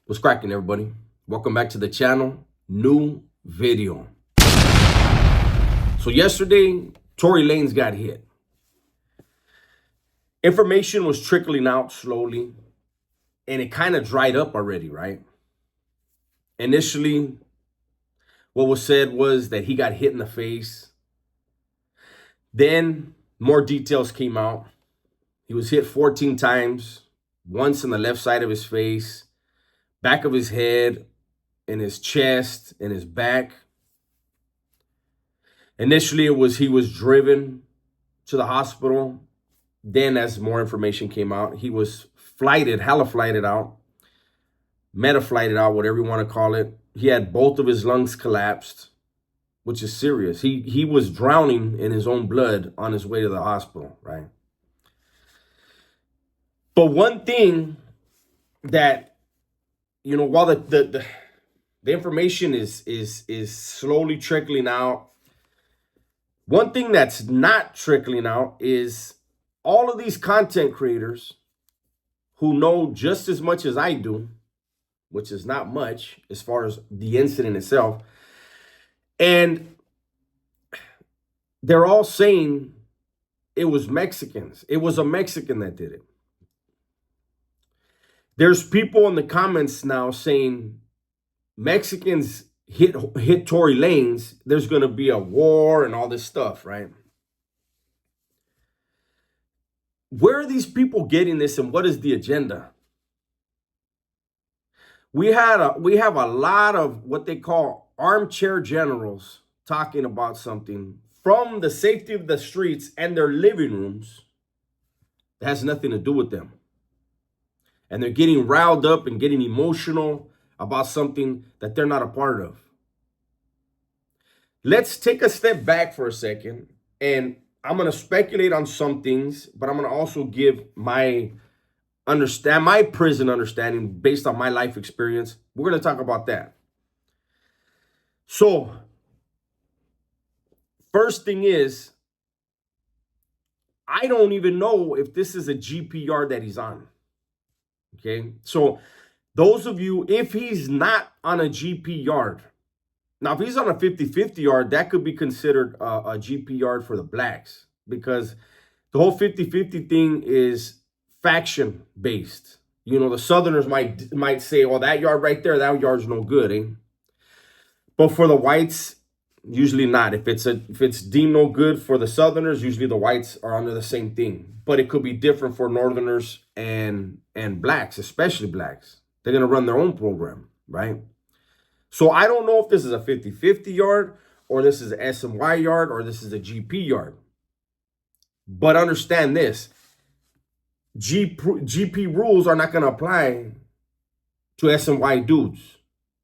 What's cracking, everybody? Welcome back to the channel. New video. So yesterday, Tory Lanez got hit. Information was trickling out slowly, and it kind of dried up already, right? Initially, what was said was that he got hit in the face. Then more details came out. He was hit 14 times, once in the left side of his face, back of his head, in his chest, in his back. Initially, he was driven to the hospital. Then, as more information came out, he was flighted out, meta-flighted out, whatever you want to call it. He had both of his lungs collapsed, which is serious. He was drowning in his own blood on his way to the hospital, right? But one thing that, while the information is slowly trickling out, one thing that's not trickling out is all of these content creators who know just as much as I do, which is not much as far as the incident itself, and they're all saying it was Mexicans. It was a Mexican that did it. There's people in the comments now saying Mexicans hit Tory Lanez, there's going to be a war and all this stuff, right? Where are these people getting this, and what is the agenda? We have a lot of what they call armchair generals talking about something from the safety of the streets and their living rooms that has nothing to do with them. And they're getting riled up and getting emotional about something that they're not a part of. Let's take a step back for a second, and I'm going to speculate on some things, but I'm going to also give my prison understanding based on my life experience. We're going to talk about that. So, first thing is, I don't even know if this is a GP yard that he's on. Okay, so those of you, if he's not on a GP yard, now if he's on a 50-50 yard, that could be considered a GP yard for the blacks, because the whole 50-50 thing is faction based. The Southerners might say, "Oh, that yard right there, that yard's no good," eh? But for the whites, usually not. If it's deemed no good for the Southerners, usually the whites are under the same thing. But it could be different for Northerners and blacks, especially blacks. They're going to run their own program, right? So I don't know if this is a 50-50 yard, or this is an SMY yard, or this is a GP yard. But understand this. GP rules are not going to apply to SMY dudes.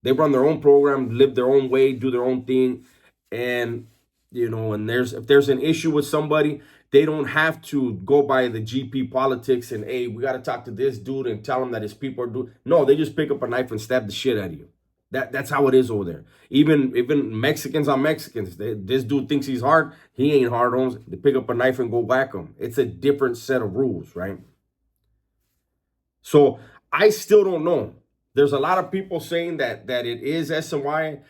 They run their own program, live their own way, do their own thing. And, and if there's an issue with somebody, they don't have to go by the GP politics and, hey, we got to talk to this dude and tell him that his people are doing. No, they just pick up a knife and stab the shit out of you. That's how it is over there. Even Mexicans on Mexicans. This dude thinks he's hard. He ain't hard, homes. They pick up a knife and go whack him. It's a different set of rules, right? So I still don't know. There's a lot of people saying that it is SMY.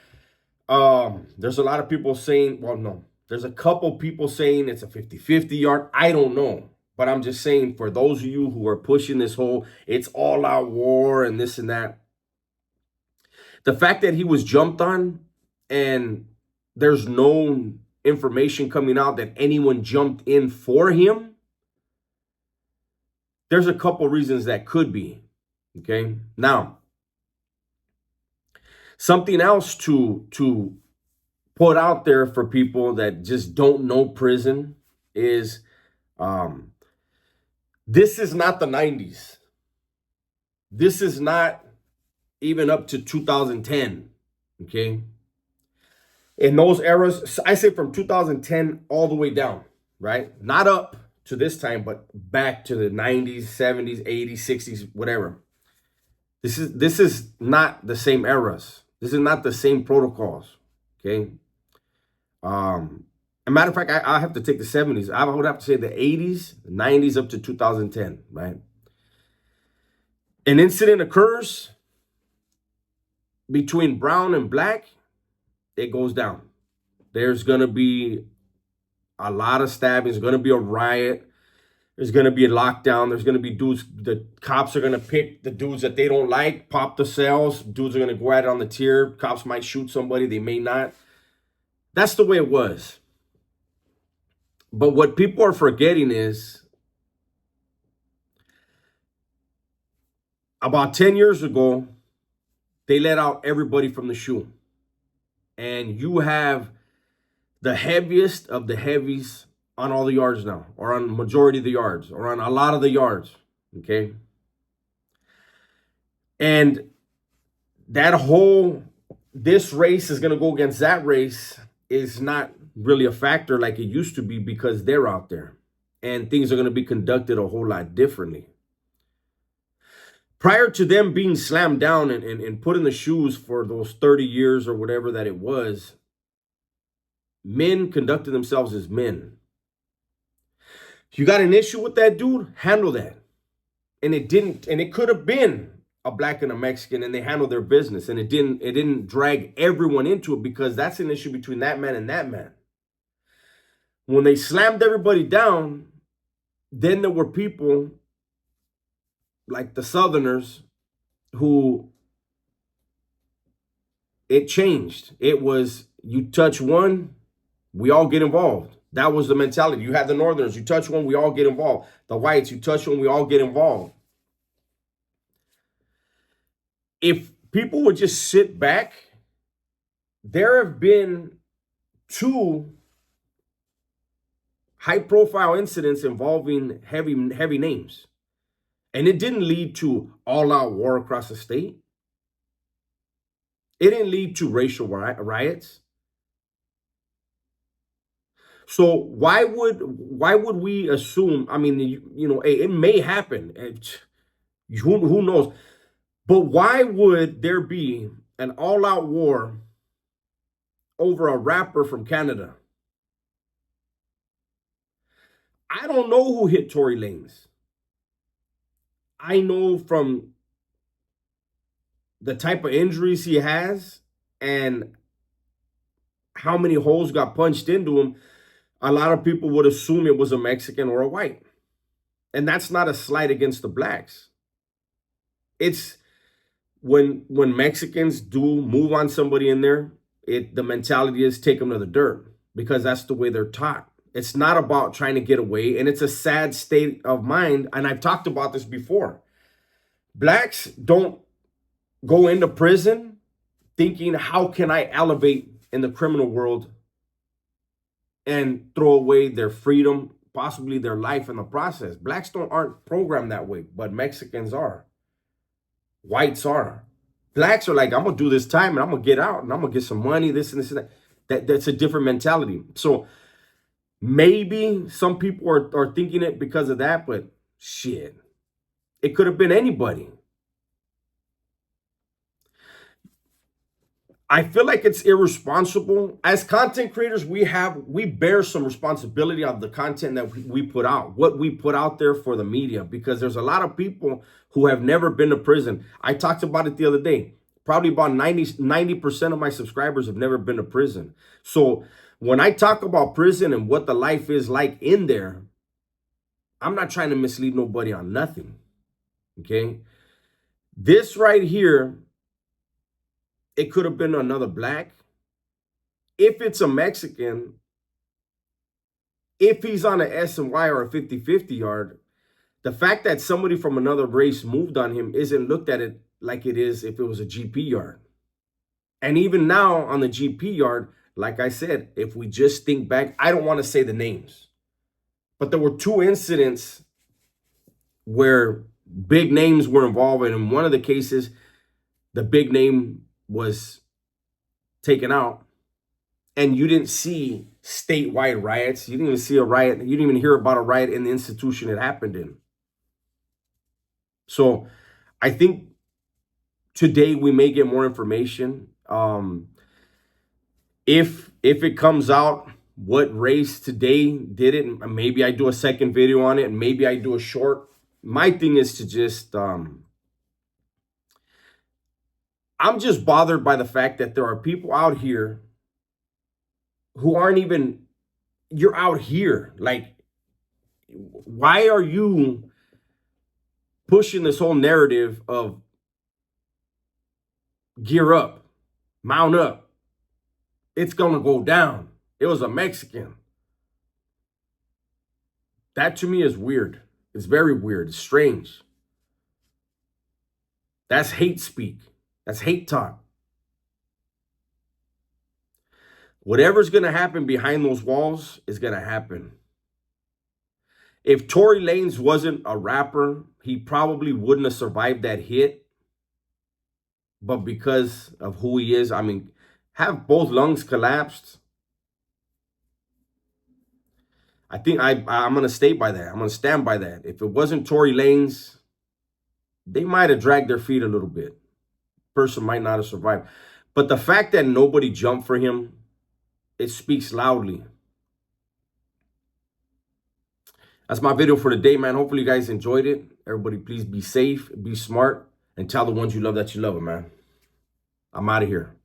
There's a lot of people saying, well, no. There's a couple people saying it's a 50-50 yard. I don't know. But I'm just saying, for those of you who are pushing this whole, it's all out war and this and that, the fact that he was jumped on and there's no information coming out that anyone jumped in for him, there's a couple reasons that could be. Okay. Now, something else to put out there for people that just don't know prison is this is not the 90s. This is not even up to 2010. Okay. In those eras, I say from 2010 all the way down, right? Not up to this time, but back to the 90s, 70s, 80s, 60s, whatever. This is not the same eras. This is not the same protocols. Okay. As a matter of fact, I have to take the 70s. I would have to say the 80s, 90s up to 2010, right? An incident occurs, between brown and black, it goes down. There's going to be a lot of stabbings. There's going to be a riot. There's going to be a lockdown. There's going to be dudes. The cops are going to pick the dudes that they don't like, pop the cells. Dudes are going to go at it on the tier. Cops might shoot somebody. They may not. That's the way it was. But what people are forgetting is about 10 years ago, they let out everybody from the shoe. And you have the heaviest of the heavies on all the yards now, or on majority of the yards, or on a lot of the yards, okay? And that whole, this race is going to go against that race is not really a factor like it used to be because they're out there. And things are going to be conducted a whole lot differently. Prior to them being slammed down and put in the shoes for those 30 years or whatever that it was, men conducted themselves as men. If you got an issue with that dude, handle that. And it didn't, and it could have been a black and a Mexican, and they handled their business, and it didn't drag everyone into it, because that's an issue between that man and that man. When they slammed everybody down, then there were people like the Southerners who it changed. It was, you touch one, we all get involved. That was the mentality. You had the Northerners, you touch one, we all get involved. The whites, you touch one, we all get involved. If people would just sit back, there have been 2 high-profile incidents involving heavy names. And it didn't lead to all-out war across the state. It didn't lead to racial riots. So why would we assume? I mean, you know, it may happen. Who knows? But why would there be an all-out war over a rapper from Canada? I don't know who hit Tory Lanez. I know from the type of injuries he has and how many holes got punched into him, a lot of people would assume it was a Mexican or a white. And that's not a slight against the blacks. It's when Mexicans do move on somebody in there, the mentality is take them to the dirt, because that's the way they're taught. It's not about trying to get away, and it's a sad state of mind, and I've talked about this before. Blacks don't go into prison thinking, how can I elevate in the criminal world and throw away their freedom, possibly their life in the process. Blacks aren't programmed that way, but Mexicans are. Whites are. Blacks are like, I'm going to do this time and I'm going to get out and I'm going to get some money, this and this and that. That's a different mentality. So maybe some people are thinking it because of that, but shit, it could have been anybody. I feel like it's irresponsible. As content creators, we bear some responsibility of the content that we put out, what we put out there for the media, because there's a lot of people who have never been to prison. I talked about it the other day. Probably about 90% of my subscribers have never been to prison. So when I talk about prison and what the life is like in there, I'm not trying to mislead nobody on nothing. Okay? This right here, it could have been another black. If it's a Mexican, if he's on an S and Y or a 50-50 yard, the fact that somebody from another race moved on him isn't looked at it like it is if it was a GP yard. And even now on the GP yard, like I said, if we just think back, I don't want to say the names, but there were 2 incidents where big names were involved. And in one of the cases, the big name was taken out, and you didn't see statewide riots. You didn't even see a riot. You didn't even hear about a riot in the institution it happened in. So I think today we may get more information. If it comes out what race today did it, and maybe I do a second video on it, and maybe I do a short. My thing is to just I'm just bothered by the fact that there are people out here who aren't even, you're out here. Like, why are you pushing this whole narrative of gear up, mount up? It's going to go down. It was a Mexican. That to me is weird. It's very weird. It's strange. That's hate speak. That's hate talk. Whatever's going to happen behind those walls is going to happen. If Tory Lanez wasn't a rapper, he probably wouldn't have survived that hit. But because of who he is, I mean, have both lungs collapsed? I think I'm going to stay by that. I'm going to stand by that. If it wasn't Tory Lanez, they might have dragged their feet a little bit. Person might not have survived. But the fact that nobody jumped for him, it speaks loudly. That's my video for today, man. Hopefully you guys enjoyed it. Everybody, please be safe, be smart, and tell the ones you love that you love them, man. I'm out of here.